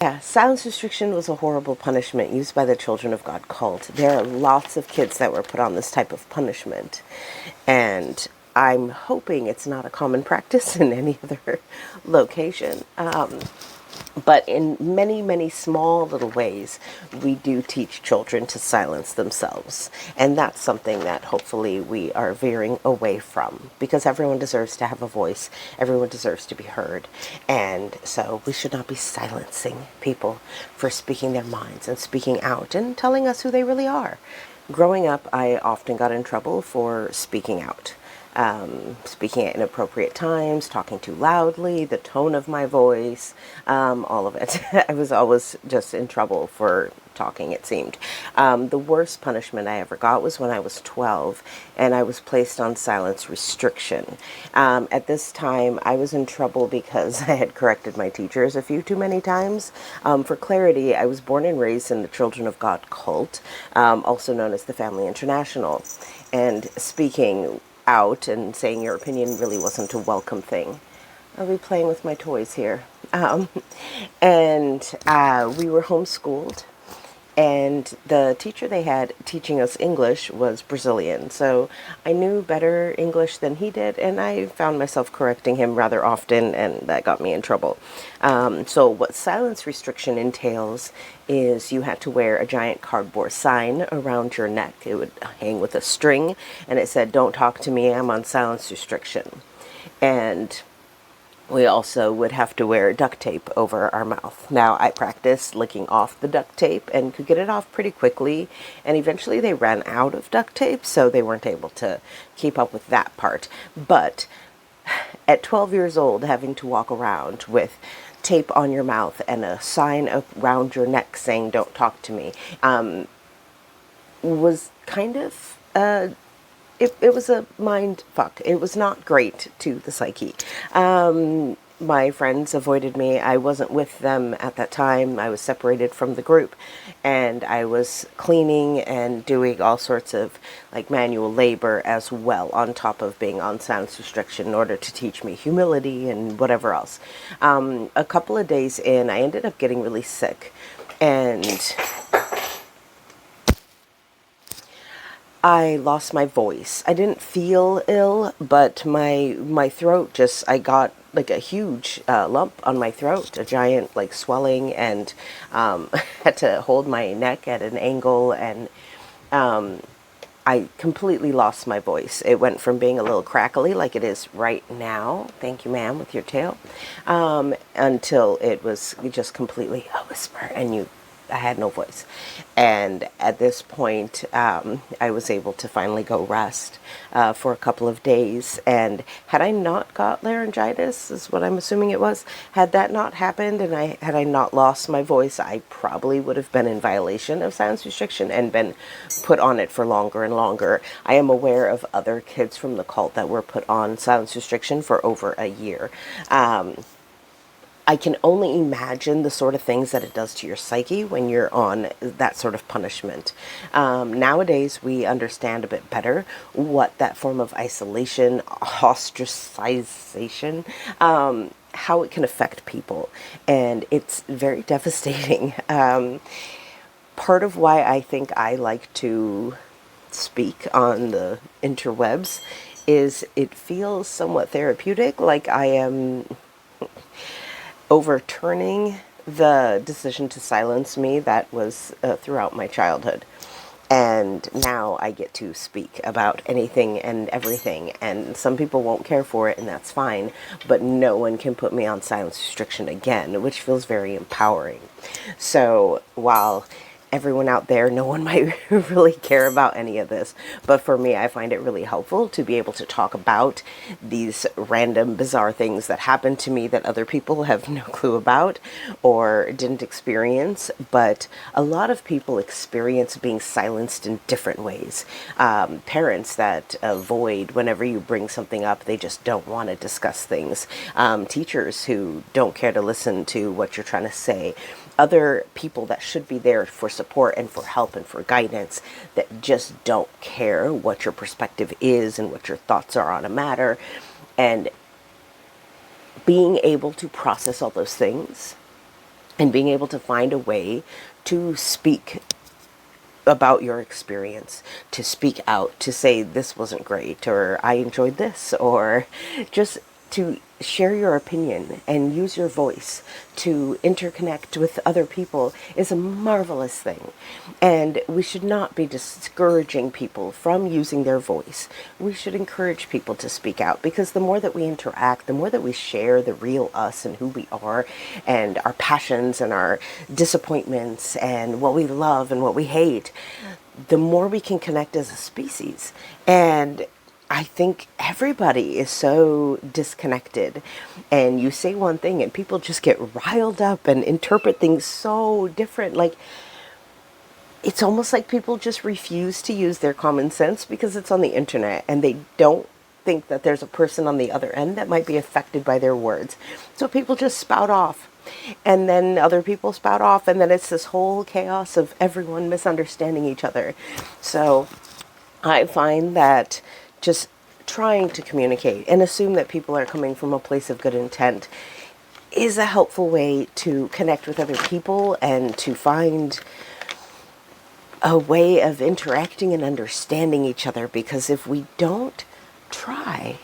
Yeah, silence restriction was a horrible punishment used by the Children of God cult. There are lots of kids that were put on this type of punishment, and I'm hoping it's not a common practice in any other location. But in many, many small little ways, we do teach children to silence themselves. And that's something that hopefully we are veering away from, because everyone deserves to have a voice. Everyone deserves to be heard. And so we should not be silencing people for speaking their minds and speaking out and telling us who they really are. Growing up, I often got in trouble for speaking out. Speaking at inappropriate times, talking too loudly, the tone of my voice, all of it. I was always just in trouble for talking, it seemed. The worst punishment I ever got was when I was 12 and I was placed on silence restriction. At this time, I was in trouble because I had corrected my teachers a few too many times. For clarity, I was born and raised in the Children of God cult, also known as the Family International. And speaking out and saying your opinion really wasn't a welcome thing. I'll be playing with my toys here. And we were homeschooled, and the teacher they had teaching us English was Brazilian. So I knew better English than he did, and I found myself correcting him rather often, and that got me in trouble. So what silence restriction entails is you had to wear a giant cardboard sign around your neck. It would hang with a string, and it said, "Don't talk to me, I'm on silence restriction." And we also would have to wear duct tape over our mouth. Now, I practiced licking off the duct tape and could get it off pretty quickly, and eventually they ran out of duct tape, so they weren't able to keep up with that part. But at 12 years old, having to walk around with tape on your mouth and a sign around your neck saying, "Don't talk to me," was kind of it was a mind fuck. It was not great to the psyche. My friends avoided me. I wasn't with them at that time. I was separated from the group, and I was cleaning and doing all sorts of like manual labor as well, on top of being on silence restriction, in order to teach me humility and whatever else. A couple of days in, I ended up getting really sick, and I lost my voice. I didn't feel ill, but my throat just, I got like a huge lump on my throat, a giant like swelling, and had to hold my neck at an angle, and I completely lost my voice. It went from being a little crackly like it is right now, thank you ma'am with your tail, until it was just completely a whisper, and I had no voice. And at this point, I was able to finally go rest for a couple of days. And had I not got laryngitis, is what I'm assuming it was, had that not happened, and had I not lost my voice, I probably would have been in violation of silence restriction and been put on it for longer and longer. I am aware of other kids from the cult that were put on silence restriction for over a year. I can only imagine the sort of things that it does to your psyche when you're on that sort of punishment. Nowadays, we understand a bit better what that form of isolation, ostracization, how it can affect people. And it's very devastating. Part of why I think I like to speak on the interwebs is it feels somewhat therapeutic, like I am overturning the decision to silence me that was throughout my childhood. And now I get to speak about anything and everything, and some people won't care for it, and that's fine, but no one can put me on silence restriction again, which feels very empowering. So while everyone out there, no one might really care about any of this, but for me, I find it really helpful to be able to talk about these random bizarre things that happen to me that other people have no clue about or didn't experience. But a lot of people experience being silenced in different ways. Parents that avoid whenever you bring something up, they just don't want to discuss things. Teachers who don't care to listen to what you're trying to say. Other people that should be there for support and for help and for guidance that just don't care what your perspective is and what your thoughts are on a matter. And being able to process all those things and being able to find a way to speak about your experience, to speak out, to say this wasn't great, or I enjoyed this, or just to share your opinion and use your voice to interconnect with other people is a marvelous thing. And we should not be discouraging people from using their voice. We should encourage people to speak out, because the more that we interact, the more that we share the real us and who we are, and our passions and our disappointments and what we love and what we hate, the more we can connect as a species. And I think everybody is so disconnected, and you say one thing and people just get riled up and interpret things so different. Like, it's almost like people just refuse to use their common sense because it's on the internet, and they don't think that there's a person on the other end that might be affected by their words. So people just spout off, and then other people spout off, and then it's this whole chaos of everyone misunderstanding each other. So I find that just trying to communicate and assume that people are coming from a place of good intent is a helpful way to connect with other people and to find a way of interacting and understanding each other. Because if we don't try,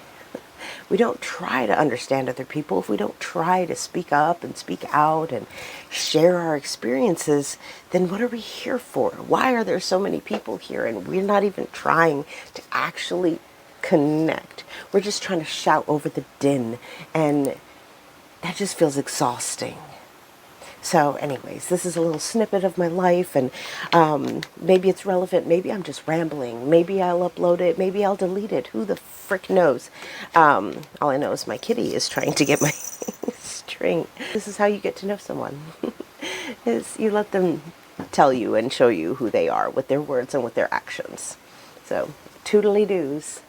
we don't try to understand other people, if we don't try to speak up and speak out and share our experiences, then what are we here for? Why are there so many people here and we're not even trying to actually connect? We're just trying to shout over the din, and that just feels exhausting. So anyways, this is a little snippet of my life, and maybe it's relevant, maybe I'm just rambling, maybe I'll upload it, maybe I'll delete it, who the frick knows. All I know is my kitty is trying to get my string. This is how you get to know someone, is you let them tell you and show you who they are with their words and with their actions. So toodly doos.